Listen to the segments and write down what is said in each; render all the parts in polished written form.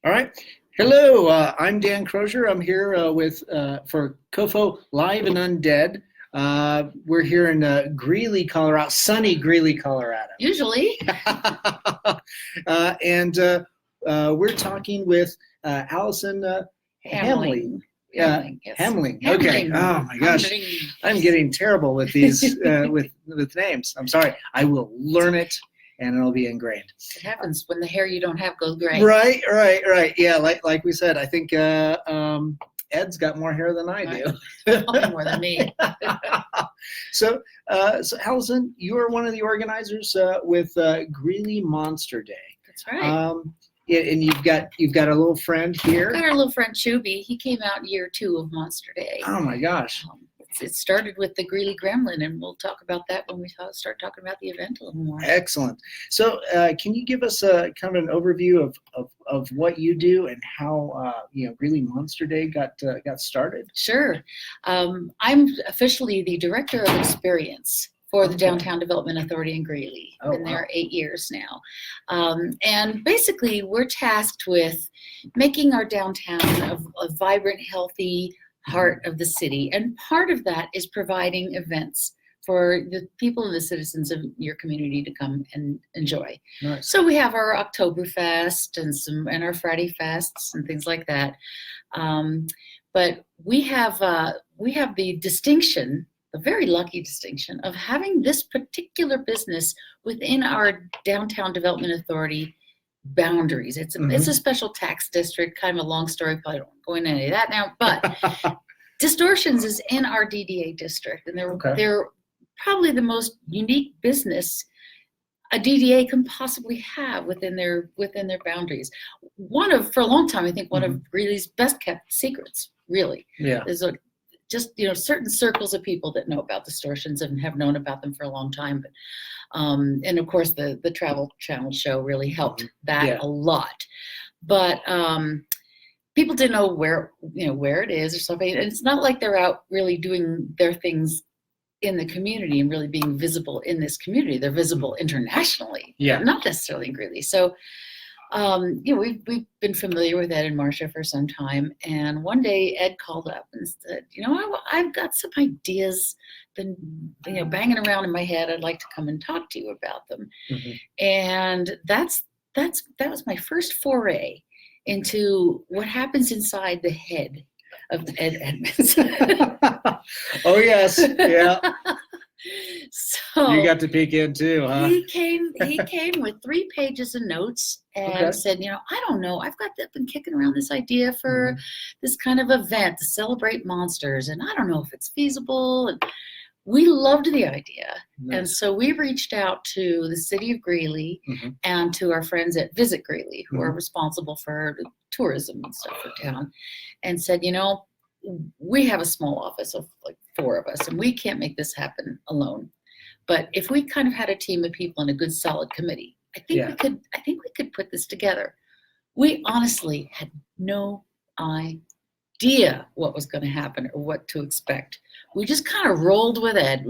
All right. Hello, I'm Dan Crozier. I'm here for COFOH Live Undead. We're here in Greeley, Colorado, sunny Greeley, Colorado. Usually. And we're talking with Allison Hamling. Hamling, yes. Hamling. Okay. Oh my gosh, I'm getting terrible with these with names. I'm sorry. I will learn it, and it'll be ingrained. It happens when the hair you don't have goes gray. Right. Yeah, like we said, I think Ed's got more hair than I do. Probably more than me. So Allison, you are one of the organizers with Greeley Monster Day. That's right. And you've got a little friend here. We've got our little friend Chubby. He came out year 2 of Monster Day. Oh my gosh. It started with the Greeley Gremlin, and we'll talk about that when we start talking about the event a little more. Excellent. So can you give us kind of an overview of what you do and how Greeley Monster Day got started? Sure. I'm officially the Director of Experience for the Downtown Development Authority in Greeley. Oh, been there 8 years now. And basically we're tasked with making our downtown a vibrant, healthy heart of the city. And part of that is providing events for the people and the citizens of your community to come and enjoy. Nice. So we have our Oktoberfest and our Friday fests and things like that. But we have the distinction, a very lucky distinction, of having this particular business within our Downtown Development Authority boundaries. It's a special tax district, kind of a long story, probably don't go into any of that now, but Distortions is in our DDA district, and they're probably the most unique business a DDA can possibly have within their boundaries. For a long time, I think one of Greeley's best kept secrets, really. Yeah. There's certain circles of people that know about Distortions and have known about them for a long time. But and of course the Travel Channel show really helped that a lot. But people didn't know where it is or something. And it's not like they're out really doing their things in the community and really being visible in this community. They're visible internationally, not necessarily in Greeley. So we've been familiar with Ed and Marcia for some time, and one day Ed called up and said, I've got some ideas been banging around in my head. I'd like to come and talk to you about them. And that was my first foray into what happens inside the head of Ed Edmonds. Oh yes, yeah. So you got to peek in too, huh? He came with 3 pages of notes and said, I don't know, I've been kicking around this idea for this kind of event to celebrate monsters, and I don't know if it's feasible. And we loved the idea. Nice. And so we reached out to the city of Greeley and to our friends at Visit Greeley, who are responsible for tourism and stuff for town, and said, we have a small office of like 4 of us, and we can't make this happen alone. But if we kind of had a team of people and a good solid committee, I think we could put this together. We honestly had no idea what was going to happen or what to expect. We just kind of rolled with Ed.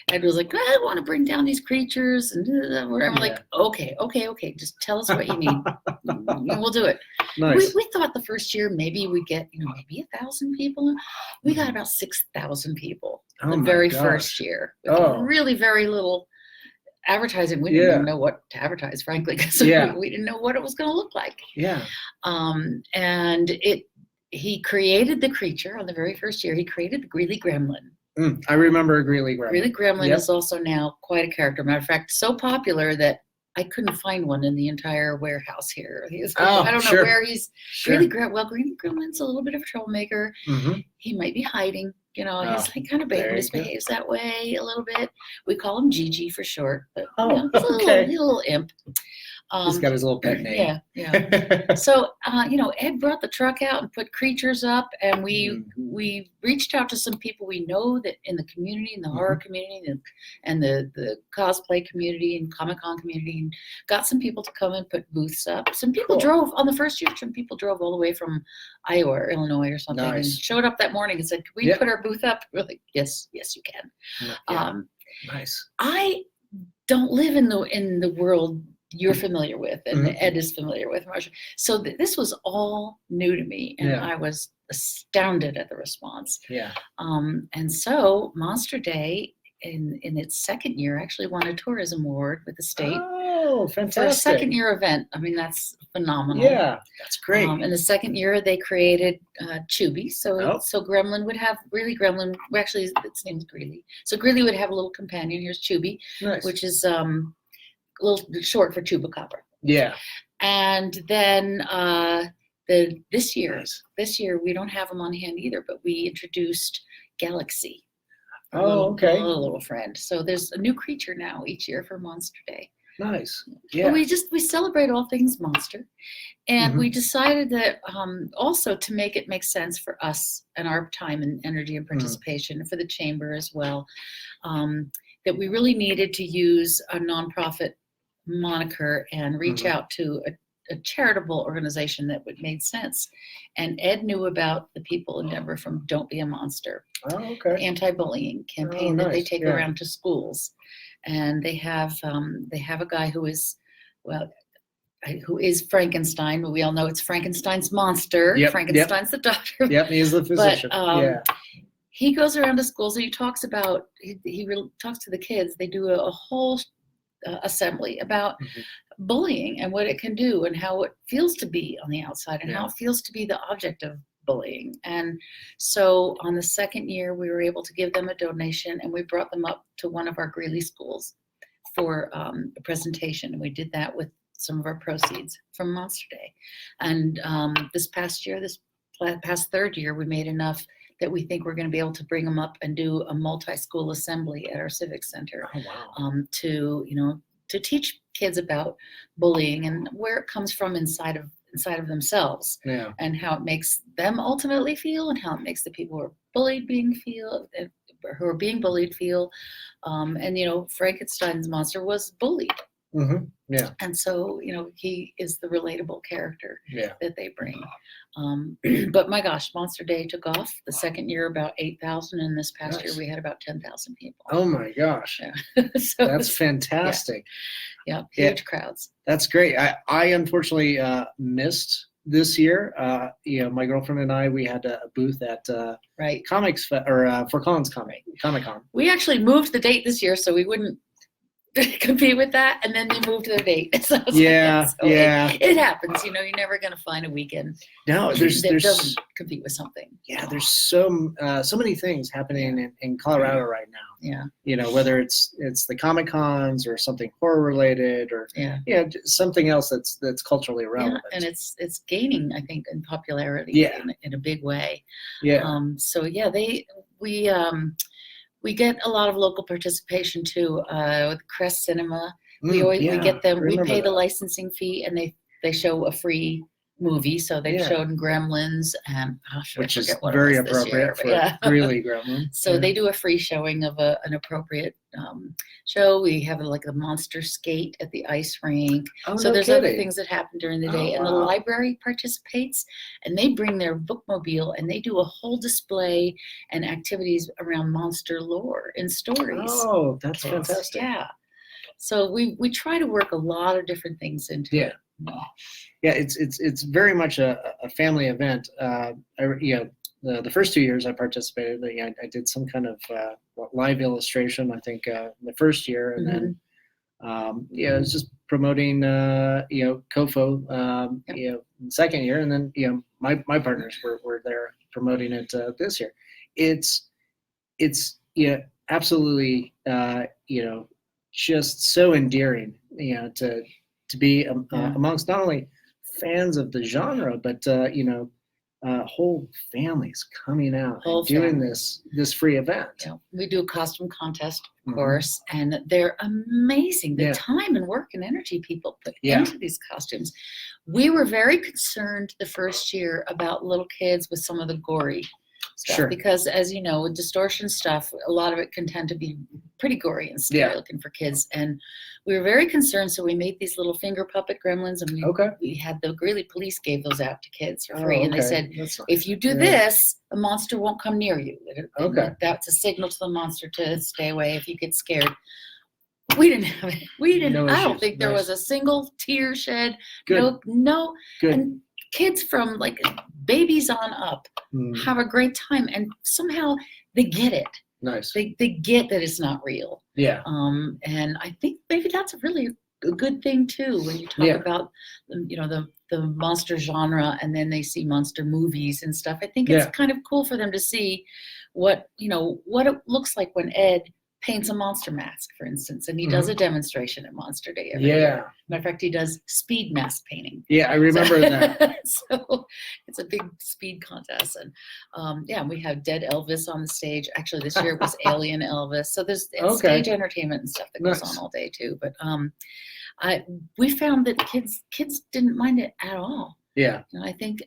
Ed was like, I want to bring down these creatures, and we're like, okay, just tell us what you need, and we'll do it. Nice. We thought the first year maybe we'd get maybe 1,000 people. We got about 6,000 people the very first year. With really very little advertising. We didn't even know what to advertise, frankly, because we didn't know what it was going to look like. Yeah. And he created the creature on the very first year. He created the Greeley Gremlin. I remember a Greeley Gremlin. Greeley Gremlin is also now quite a character. Matter of fact, so popular that I couldn't find one in the entire warehouse here. I don't know where he's. Greeley Gremlin's a little bit of a troublemaker. He might be hiding. He's like kind of misbehaves that way a little bit. We call him Gigi for short, but he's a little imp. He's got his little pet name. Yeah. So, Ed brought the truck out and put creatures up, and we reached out to some people we know that in the community, in the horror community, and the cosplay community and Comic-Con community, and got some people to come and put booths up. Some people drove on the first year. Some people drove all the way from Iowa or Illinois or something, and showed up that morning and said, "Can we put our booth up?" We're like, "Yes, you can." Nice. I don't live in the world you're familiar with, and Ed is familiar with, Marcia. So this was all new to me, and I was astounded at the response. Yeah. And so Monster Day in its second year actually won a tourism award with the state. Oh, fantastic. For a second year event. I mean, that's phenomenal. Yeah, that's great. In the second year, they created Chubby. So Gremlin would have, actually its name's Greeley. So Greeley would have a little companion. Here's Chubby, which is a little short for Chupacabra. Yeah. And then this year we don't have them on hand either, but we introduced Galaxy. A little friend. So there's a new creature now each year for Monster Day. Nice. Yeah. But we celebrate all things monster, and we decided that also to make it make sense for us and our time and energy and participation, for the chamber as well, that we really needed to use a nonprofit moniker and reach out to a charitable organization that would made sense. And Ed knew about the people in Denver from Don't Be a Monster, anti-bullying campaign that they take around to schools. And they have a guy who is Frankenstein. We all know it's Frankenstein's monster. Frankenstein's the doctor. Yep, he's the physician. But, he goes around to schools and he talks about, he really talks to the kids. They do a whole assembly about bullying and what it can do and how it feels to be on the outside and how it feels to be the object of bullying. And so on the second year, we were able to give them a donation, and we brought them up to one of our Greeley schools for a presentation. And we did that with some of our proceeds from Monster Day. And this past third year, we made enough that we think we're going to be able to bring them up and do a multi-school assembly at our civic center. To teach kids about bullying and where it comes from inside of themselves, and how it makes them ultimately feel, and how it makes the people who are being bullied feel. And Frankenstein's monster was bullied. And so he is the relatable character that they bring. But my gosh, Monster Day took off. The second year about 8,000, and this past year we had about 10,000 people. Oh my gosh. So that's fantastic. Huge crowds. That's great. I unfortunately missed this year. My girlfriend and I, we had a booth at Comics for Collins Comic-Con. We actually moved the date this year so we wouldn't compete with that, and then they moved the date. So it happens. You're never going to find a weekend. No, there's doesn't compete with something. There's so many things happening in Colorado right now. Whether it's the Comic-Cons or something horror related or something else that's culturally relevant. And it's gaining, I think, in popularity in a big way. We get a lot of local participation too with Crest Cinema. We get them. We pay the licensing fee, and they show a free movie. So they've shown Gremlins, and which is very appropriate for Greeley Gremlins. So they do a free showing of an appropriate show. We have a monster skate at the ice rink. So there's other things that happen during the day, and the library participates, and they bring their bookmobile, and they do a whole display and activities around monster lore and stories. Oh, that's fantastic. Yeah. So we try to work a lot of different things into it. Yeah, it's very much a family event. The first 2 years I participated, I did some kind of live illustration, I think, the first year, and then it was just promoting COFOH the second year, and then my partners were there promoting it this year. It's absolutely just so endearing to be amongst not only fans of the genre, but whole families coming out and doing this free event. We do a costume contest, of course, and they're amazing. The time and work and energy people put into these costumes. We were very concerned the first year about little kids with some of the gory stuff, because as you know, with distortion stuff, a lot of it can tend to be pretty gory and scary looking for kids, and we were very concerned, so we made these little finger puppet gremlins, and we had the Greeley police gave those out to kids for free, and they said, if you do this, a monster won't come near you. That's a signal to the monster to stay away if you get scared. We didn't have it. We didn't. No I don't issues. think there Nice. was a single tear shed. Good. No. Good. And kids from like babies on up have a great time, and somehow they get it. Nice. They get that it's not real. Yeah. And I think maybe that's a really a good thing too when you talk about the monster genre, and then they see monster movies and stuff. I think it's kind of cool for them to see what it looks like when Ed paints a monster mask, for instance, and he does a demonstration at Monster Day every year. Matter of fact, he does speed mask painting. Yeah, I remember that. So it's a big speed contest, and we have dead Elvis on the stage. Actually, this year it was Alien Elvis. So there's stage entertainment and stuff that goes on all day too. But we found that kids didn't mind it at all. Yeah, I think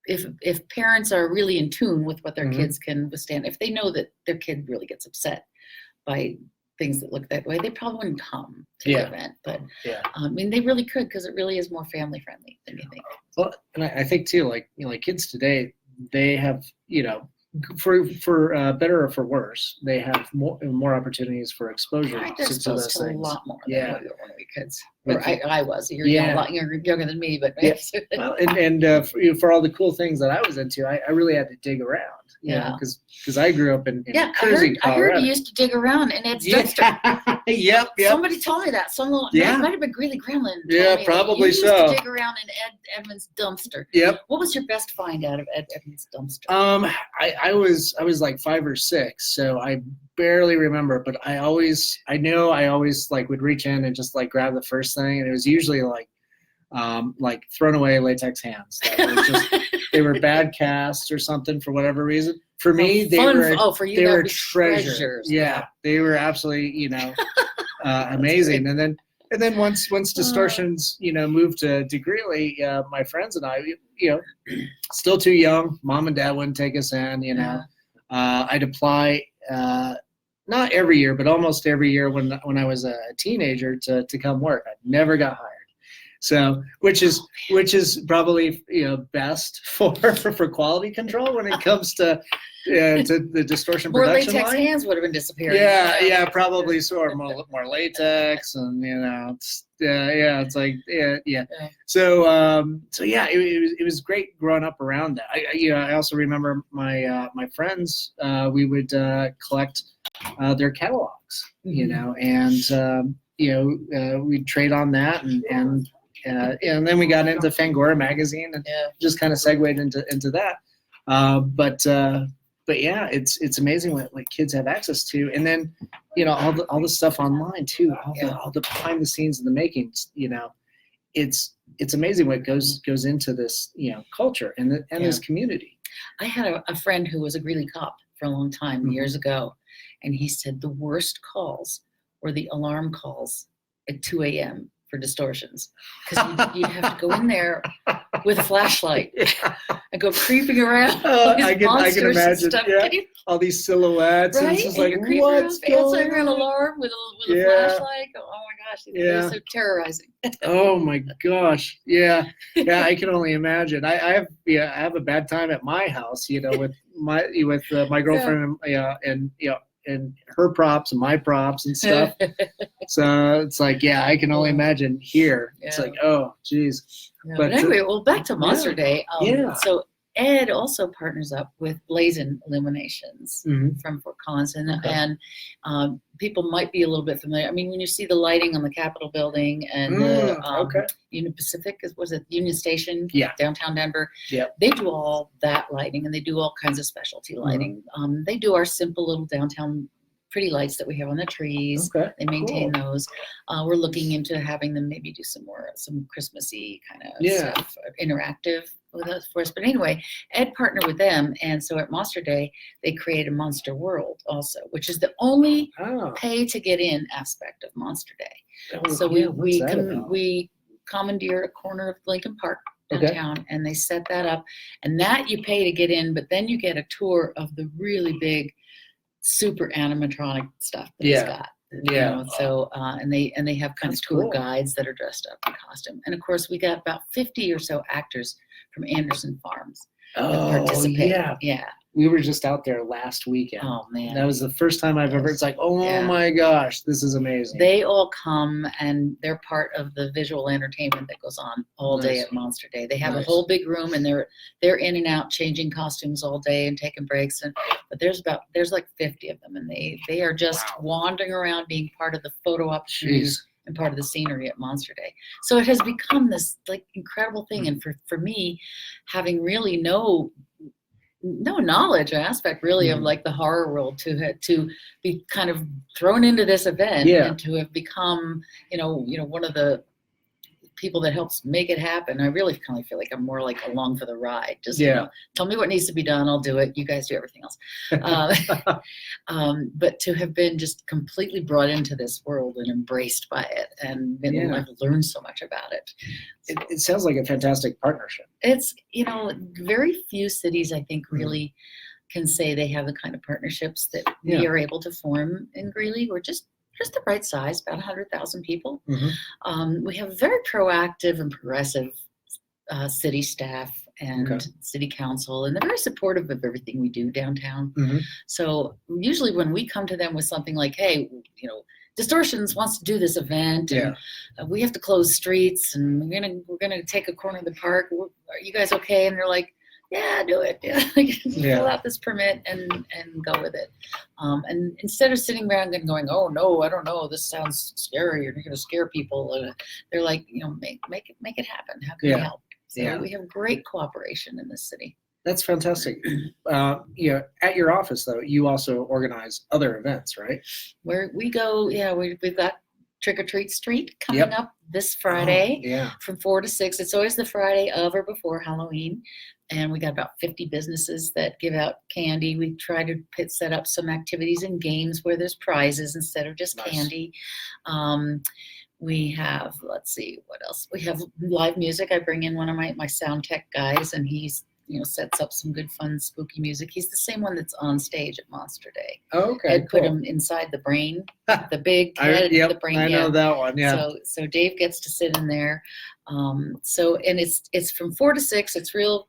if parents are really in tune with what their kids can withstand, if they know that their kid really gets upset by things that look that way, they probably wouldn't come to the event. But I mean, they really could, because it really is more family friendly than you think. Well, and I think too, like kids today, they have for better or for worse, they have more opportunities for exposure They're to exposed those to a things. lot more than we were when we were kids. But Or I was. You're a lot younger than me, but well, and for all the cool things that I was into, I really had to dig around. Because I grew up in Kersey, Colorado. I heard you used to dig around in Ed's dumpster. Yep. Somebody told me that. It might have been Greeley Gremlin. Yeah, probably you so. Used to dig around in Edmund's dumpster. Yep. What was your best find out of Edmund's dumpster? I was like 5 or 6, so I barely remember. But I always like would reach in and just like grab the first thing, and it was usually like thrown away latex hands. That were just, they were bad casts or something for whatever reason. For me, they were treasures. Yeah, they were absolutely amazing. And then once Distortions moved to Greeley, my friends and I, still too young. Mom and Dad wouldn't take us in. I'd apply not every year, but almost every year when I was a teenager to come work. I never got hired. So, which is probably best for quality control when it comes to the distortion more production latex line. hands would have been disappearing. Yeah, probably so. Or more latex, and it's like yeah. So yeah, it was great growing up around that. I also remember my friends. We would collect their catalogs, and we'd trade on that and then we got into Fangora magazine and just kind of segued into that. But yeah, it's amazing what kids have access to, and then all the stuff online too, all the behind the scenes of the makings. It's amazing what goes into this culture and this community. I had a friend who was a Greeley cop for a long time years ago, and he said the worst calls were the alarm calls at 2 a.m. for Distortions, because you'd have to go in there with a flashlight and go creeping around. I can imagine. All these silhouettes. Right? And it's just like, what's answering an alarm with a flashlight? Oh my gosh! They're so terrorizing. Oh my gosh! Yeah. I can only imagine. I have a bad time at my house. With my girlfriend and her props and my props and stuff. So it's like, I can only imagine here. It's like, oh, geez. But anyway, back to Monster Day. So Ed also partners up with Blazin Illuminations from Fort Collins, and people might be a little bit familiar. I mean, when you see the lighting on the Capitol building and the Union Pacific, was it Union Station? Downtown Denver. They do all that lighting, and they do all kinds of specialty lighting. They do our simple little downtown pretty lights that we have on the trees. They maintain those. We're looking into having them maybe do some Christmassy kind of stuff, interactive with us for us. But anyway, Ed partnered with them, and so at Monster Day they created Monster World also, which is the only pay to get in aspect of Monster Day. So we commandeered a corner of Lincoln Park downtown, and they set that up, and that you pay to get in, but then you get a tour of the really big super animatronic stuff that he's got. So and they have kind of tour guides that are dressed up in costume, and of course we got about 50 or so actors from Anderson Farms participate. Yeah. We were just out there last weekend. Oh man, that was the first time I've ever. It's like, my gosh, this is amazing. They all come and they're part of the visual entertainment that goes on all day at Monster Day. They have a whole big room, and they're in and out changing costumes all day and taking breaks. But there's like 50 of them, and they are just wandering around, being part of the photo opportunities and part of the scenery at Monster Day. So it has become this like incredible thing. And for me, having really no knowledge or aspect really of like the horror world, to be kind of thrown into this event and to have become one of the people that helps make it happen. I really kind of feel like I'm more like along for the ride. Just tell me what needs to be done, I'll do it. You guys do everything else. But to have been just completely brought into this world and embraced by it, and I've learned so much about it. It sounds like a fantastic partnership. It's very few cities I think really can say they have the kind of partnerships that we are able to form in Greeley. We're just the right size, about 100,000 people. We have very proactive and progressive city staff and city council, and they're very supportive of everything we do downtown. So usually when we come to them with something like, hey, Distortions wants to do this event, and we have to close streets, and we're gonna take a corner of the park. Are you guys okay? And they're like, yeah, do it. Fill out this permit and go with it. And instead of sitting around and going, oh no, I don't know, this sounds scary, you're going to scare people. They're like, make it happen. How can we help? So we have great cooperation in this city. That's fantastic. At your office though, you also organize other events, right? Where we go, we've got Trick or Treat Street coming up this Friday from 4 to 6. It's always the Friday of or before Halloween. And we got about 50 businesses that give out candy. We try to set up some activities and games where there's prizes instead of just candy. We have, let's see, what else? We have live music. I bring in one of my sound tech guys, and he's sets up some good, fun, spooky music. He's the same one that's on stage at Monster Day. Oh, okay. Ed put him inside the brain, the big head, the brain. I know that one. Yeah. So Dave gets to sit in there. And it's from 4 to 6. It's real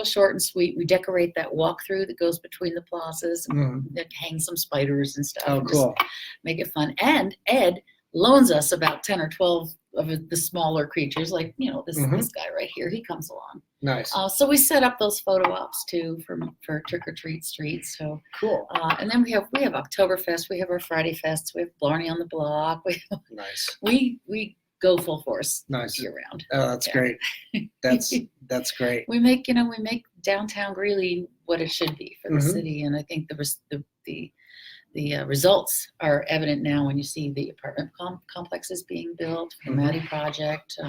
short and sweet. We decorate that walkthrough that goes between the plazas, and hang some spiders and stuff. Oh, cool. Just make it fun. And Ed loans us about 10 or 12 of the smaller creatures, like this guy right here. He comes along. Nice. So we set up those photo ops too for Trick or Treat Street. So cool. And then we have Oktoberfest. We have our Friday fests. We have Blarney on the Block. Nice. We go full force. Nice. Year round. Oh, that's great. That's great. We make downtown Greeley what it should be for the city, and I think the results are evident now when you see the apartment complexes being built, the Maddie project.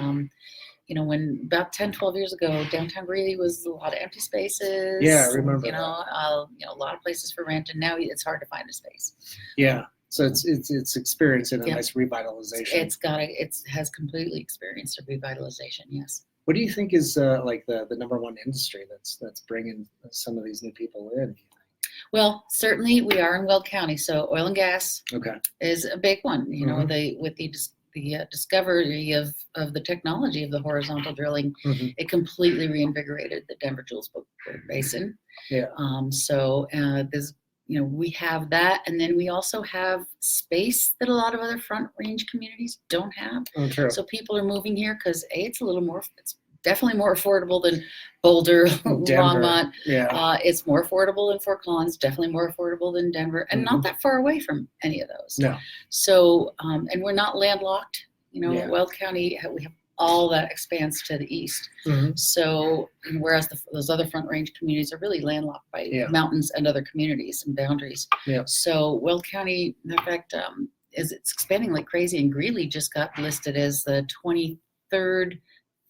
When about 10, 12 years ago, downtown Greeley was a lot of empty spaces. Yeah, I remember. A lot of places for rent, and now it's hard to find a space. Yeah. So it's experiencing a nice revitalization. It has completely experienced a revitalization. Yes. What do you think is like the number one industry that's bringing some of these new people in? Well, certainly we are in Weld County, so oil and gas is a big one. With the discovery of the technology of the horizontal drilling, it completely reinvigorated the Denver Jules Basin. Yeah. There's we have that, and then we also have space that a lot of other Front Range communities don't have. Oh, true. So people are moving here because it's definitely more affordable than Boulder, Longmont. Yeah. It's more affordable than Fort Collins, definitely more affordable than Denver, and not that far away from any of those. No. So, and we're not landlocked. Weld County, we have all that expanse to the east. So, whereas those other Front Range communities are really landlocked by mountains and other communities and boundaries. Yeah. So, Weld County, in fact, it's expanding like crazy, and Greeley just got listed as the 23rd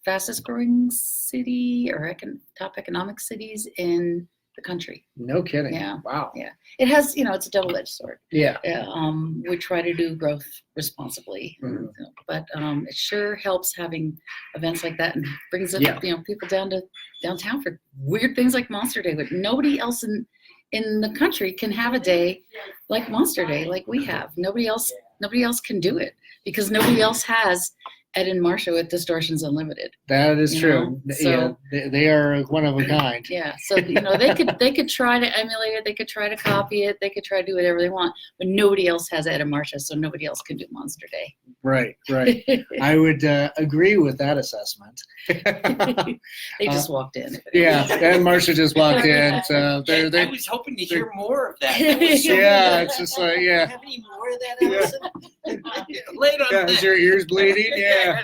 fastest growing city or top economic cities in the country. No kidding. Yeah. Wow. Yeah. It has, it's a double-edged sword. Yeah. We try to do growth responsibly, but it sure helps having events like that, and brings up, people downtown for weird things like Monster Day. But nobody else in the country can have a day like Monster Day, like we have. Nobody else can do it because nobody else has Ed and Marcia with Distortions Unlimited. That is true. So they are one of a kind. Yeah. So they could try to emulate it. They could try to copy it. They could try to do whatever they want. But nobody else has Ed and Marcia, so nobody else can do Monster Day. Right. I would agree with that assessment. They just walked in. Yeah, Ed and Marcia just walked in. So I was hoping to hear more of that. Yeah, it's just like Have any more of that, Allison? Late on that. Is your ears bleeding? Yeah,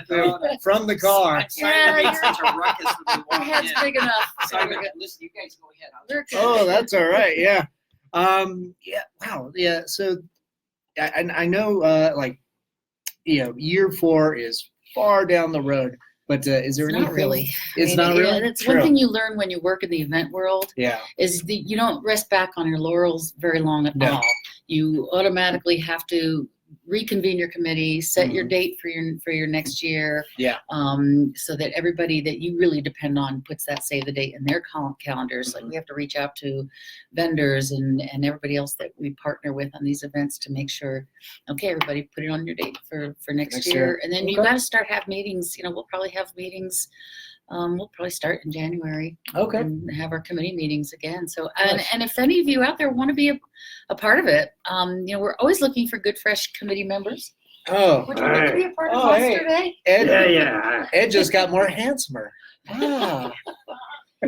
from the car. Simon made such a ruckus when we Our walked head's in. big enough. Simon, listen, you guys go ahead. We're good. Oh, that's all right. Yeah. Yeah. Wow. Yeah. So, I know, year 4 is far down the road, but is there It's anything? not really. It's not really. It's True. one thing you learn when you work in the event world. Yeah. Is you don't rest back on your laurels very long at No. all. You automatically have to reconvene your committee, set your date for your next year. Yeah. So that everybody that you really depend on puts that save the date in their calendars. Like we have to reach out to vendors and everybody else that we partner with on these events to make sure, okay, everybody put it on your date for next year. And then you got to start have meetings. We'll probably have meetings. We'll probably start in January. Okay. And have our committee meetings again. So, Nice. and if any of you out there want to be a part of it, we're always looking for good, fresh committee members. Oh. Would you like to be a part of Oh, Monster hey. Day? Ed, Ed just got more handsomer. Ah.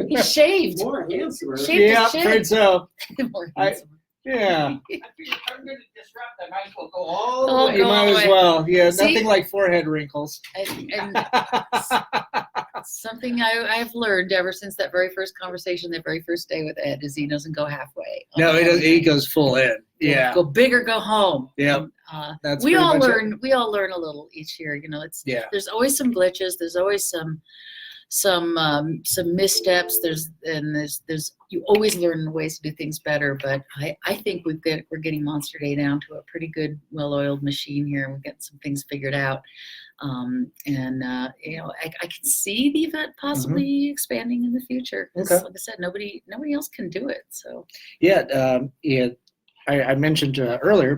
He shaved. More handsome. Shaved Yeah, his chin. afraid so. More I- handsome. Yeah. I figured if I'm going to disrupt, I might as well go all the Oh, way. You go might all the as way. well. Yeah. See? Nothing like forehead wrinkles. And something I've learned ever since that very first conversation, that very first day with Ed, is he doesn't go halfway. No, he does. He goes full in. Yeah. Go big or go home. Yeah. And, That's we pretty all much it. learn. We all learn a little each year. It's Yeah. there's always some glitches. There's always some missteps. There's you always learn ways to do things better. But I think we're getting Monster Day down to a pretty good, well-oiled machine here, and we've got some things figured out. I can see the event possibly expanding in the future. 'Cause, Okay. like I said, nobody else can do it. So Yeah. I mentioned earlier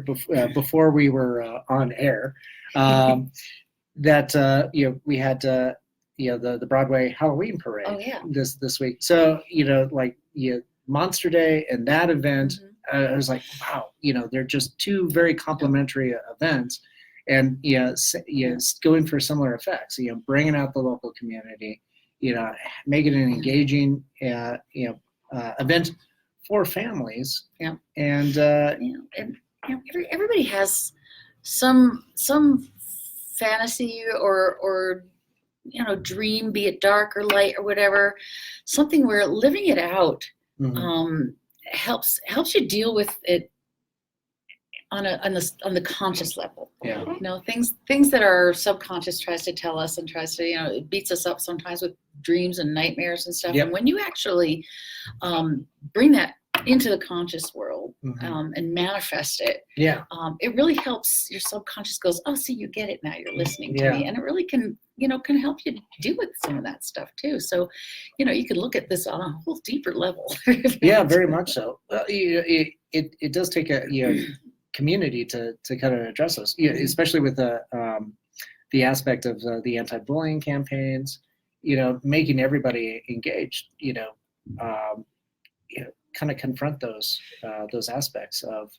before we were on air that we had the Broadway Halloween parade oh yeah. this week. So Monster Day and that event, I was like, wow, they're just two very complementary events, and going for similar effects. Bringing out the local community, making an engaging event for families. Yeah. And Everybody has some fantasy or dream, be it dark or light or whatever, something where living it out helps you deal with it on the conscious level. Yeah. Things that our subconscious tries to tell us and tries to, it beats us up sometimes with dreams and nightmares and stuff. Yep. And when you actually bring that into the conscious world and manifest it, it really helps. Your subconscious goes, oh, see, you get it now. You're listening to me, and it really can help you deal with some of that stuff too. So, you can look at this on a whole deeper level. Yeah, very much so. Well, it does take a community to kind of address those, especially with the aspect of the anti-bullying campaigns. Making everybody engaged. Kind of confront those aspects of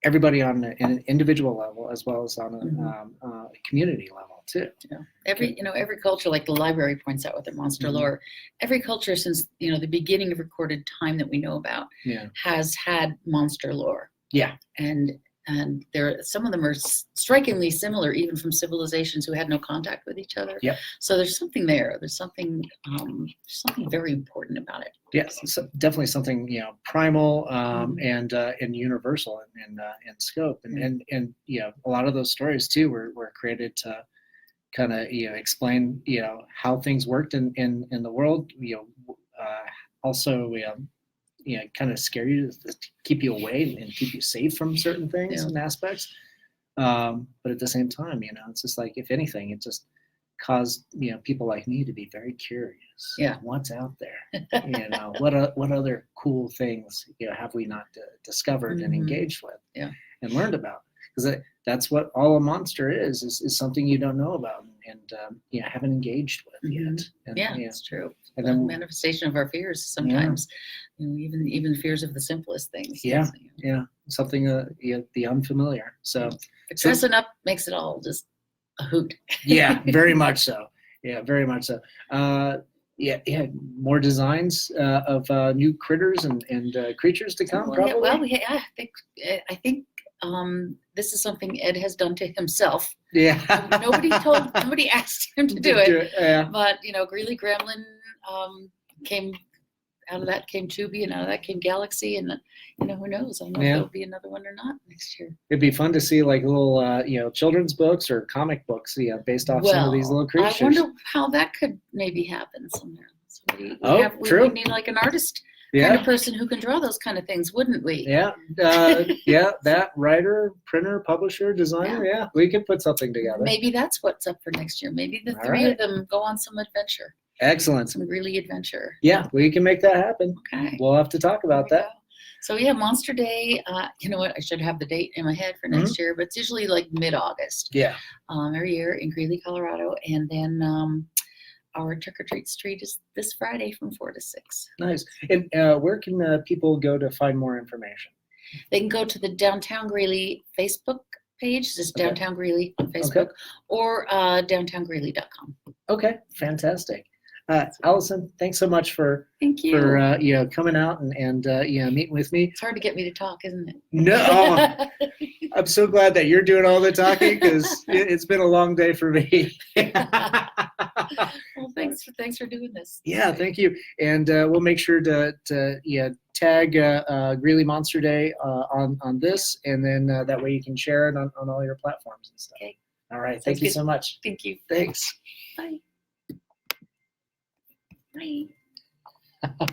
everybody on an individual level as well as on a community level too. Every culture, like the library points out with their monster lore, every culture since the beginning of recorded time that we know about has had monster lore. Yeah. And some of them are strikingly similar, even from civilizations who had no contact with each other. Yep. So there's something there. There's something very important about it. Yes, so definitely something primal and universal in scope, and a lot of those stories too were created to kind of explain how things worked in the world. Also kind of scare you to keep you away and keep you safe from certain things and aspects. But at the same time, it's just like, if anything, it just caused people like me to be very curious. Yeah. What's out there? What other cool things have we not discovered and engaged with and learned about? because that's what all a monster is something you don't know about and haven't engaged with yet. And, Yeah, it's true. And The then manifestation of our fears sometimes, even fears of the simplest things. Yeah. Something the unfamiliar. So dressing up makes it all just a hoot. Yeah, very much so. Yeah, very much so. More designs of new critters and creatures to come. Probably. I think this is something Ed has done to himself. Yeah. Nobody asked him to do it. Yeah. But Greeley Gremlin came out of that came Tubi, and out of that came Galaxy, and who knows? I don't know if there'll be another one or not next year. It'd be fun to see like little children's books or comic books based off some of these little creatures. I wonder how that could maybe happen somewhere. True. We need like an artist kind of person who can draw those kind of things, wouldn't we? Yeah. That writer, printer, publisher, designer. Yeah, we could put something together. Maybe that's what's up for next year. Maybe the three of them go on some adventure. Excellent. Some Greeley adventure. Yeah, we can make that happen. Okay. We'll have to talk about that. So Monster Day. You know what? I should have the date in my head for next year, but it's usually like mid-August. Yeah. Every year in Greeley, Colorado, and then our trick-or-treat street is this Friday from 4 to 6. Nice. And where can people go to find more information? They can go to the Downtown Greeley Facebook page. This is Downtown Greeley on Facebook, or downtowngreeley.com. Okay, fantastic. Allison, thanks so much for coming out and meeting with me. It's hard to get me to talk, isn't it? No, I'm so glad that you're doing all the talking because it's been a long day for me. Well, thanks for doing this. Yeah, thank you. And we'll make sure to tag Greeley Monster Day on this, and then that way you can share it on all your platforms and stuff. Okay. All right. Thank you so much. Thank you. Thanks. Bye. Bye.